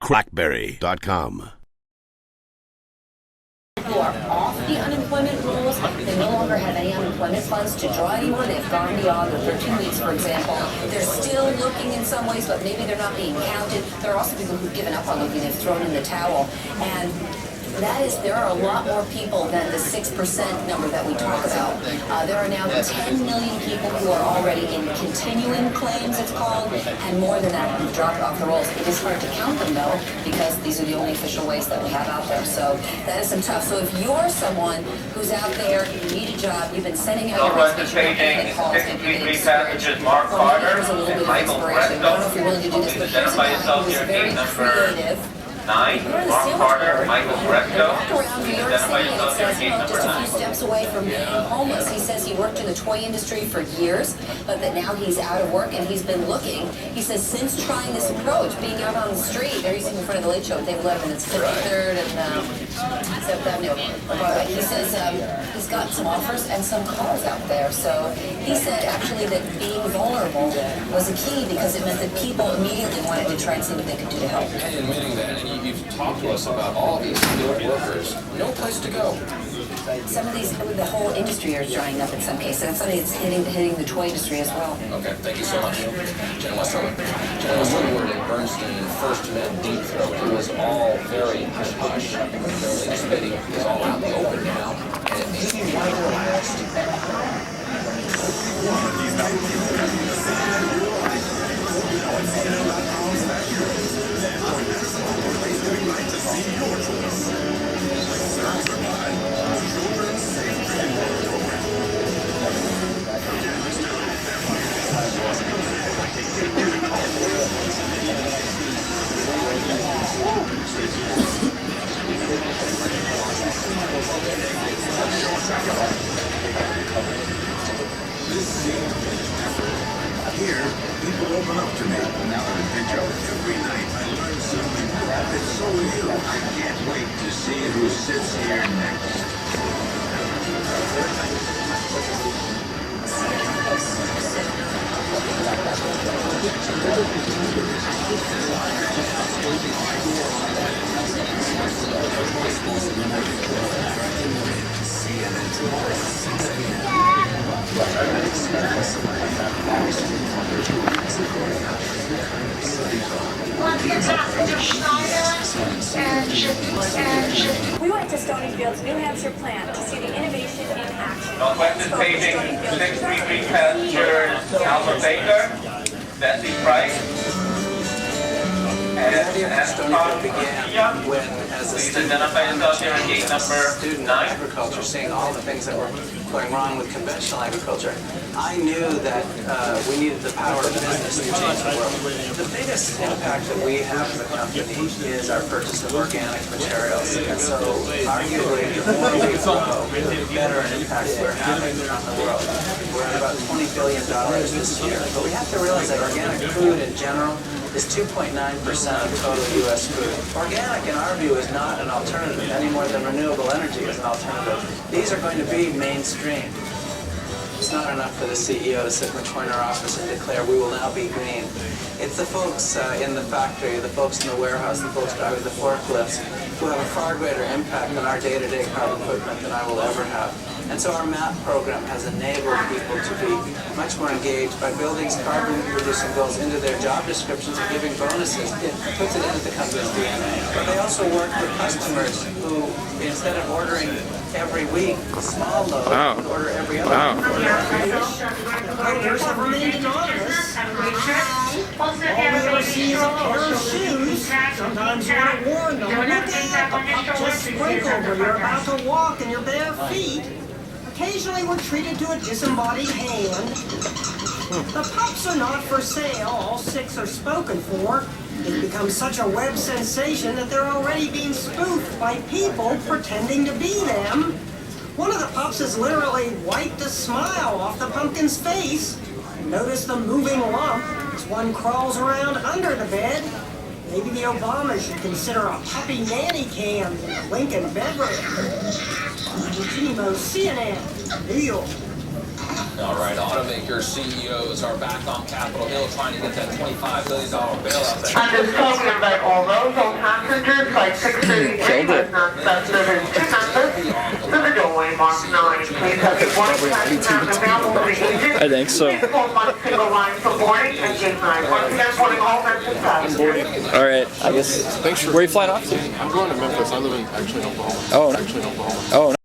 crackberry.com. Who are off the unemployment rules, they no longer have any unemployment funds to draw anymore. They've gone beyond the 13 weeks, for example. They're still looking in some ways, but maybe they're not being counted. There are also people who've given up on looking. They've thrown in the towel. And that is, there are a lot more people than the 6% number that we talk about. There are now 10 million people who are already in continuing claims, it's called, and more than that who've dropped off the rolls. It is hard to count them, though, because these are the only official ways that we have out there. So that is some tough. So if you're someone who's out there, you need a job, you've been sending out your participating 63 passengers Mark Carter and Michael Fresco. Please identify yourself here, gate number 9, Mark Carter, Michael Fresco. Please identify yourself here, gate number 9. Just a few steps away from being homeless. He says he worked in the toy industry for years, but that now he's out of work and he's been looking. He says since trying this approach, being out on the street, there he's in front of the Late Show with David Letterman, it's 53rd and 7th Avenue. He says he's got some offers and some calls out there. So he said actually that being vulnerable was a key because it meant that people immediately wanted to try and see what they could do to help. And admitting that, and you've talked to us about all these skilled workers, no place to go. Some of these, the whole industry are drying up in some cases, and some of it's hitting the toy industry as well. Okay, thank you so much. Jen Westerwood. Jen Westerwood at Bernstein first met Deep Throat. It was all very hush-hush. This video is all out in the open now, and it may be one of the last. Here, people open up to me. Now that I pitch out every night, I learn something that's so new. I can't wait to see who sits here next. We went to Stonyfield's New Hampshire plant to see the innovation in action. Northwestern paging 633 passengers Alpha Baker, Bessie Price, and Stonyfield began when, as a please student, identify yourself here at gate number student 9. of agriculture, seeing all the things that were going wrong with conventional agriculture, I knew that we needed the power of business to change the world. The biggest impact that we have as a company is our purchase of organic materials. And so, arguably, the more we grow, the better an impact we're having on the world. We're at about $20 billion this year. But we have to realize that organic food in general is 2.9% of total U.S. food. Organic, in our view, is not an alternative any more than renewable energy is an alternative. These are going to be mainstream. It's not enough for the CEO to sit in the corner office and declare we will now be green. It's the folks in the factory, the folks in the warehouse, the folks driving the forklifts who have a far greater impact on our day-to-day carbon footprint than I will ever have. And so our MAP program has enabled people to be much more engaged by building carbon reducing goals into their job descriptions and giving bonuses. It puts it into the company's DNA. But they also work with customers who, instead of ordering every week, small load, order every other week. Others have remained anonymous. All we ever see is a pair of shoes. Sometimes you want to warn them. Look out, the pup just sprinkled where you're about to walk in your bare feet. Occasionally we're treated to a disembodied hand. The pups are not for sale. All 6 are spoken for. They've become such a web sensation that they're already being spoofed by people pretending to be them. One of the pups has literally wiped a smile off the pumpkin's face. Notice the moving lump as one crawls around under the bed. Maybe the Obamas should consider a puppy nanny cam in Lincoln Beverly. Gimo, CNN, New York. All right, automaker CEOs are back on Capitol Hill trying to get that $25 billion bailout. I'm just talking about all those passengers, flight 633 was non-stop service to Memphis to the doorway marked 9. Please have your boarding passes available to the agent. I think so. Please hold one single line for boarding and gate 9. Once again, boarding all Memphis passengers. All right. I guess. Thanks for. Where are you flying off to? I'm going to Memphis. I live in actually in Oklahoma. Oh. Actually in Oklahoma. Oh.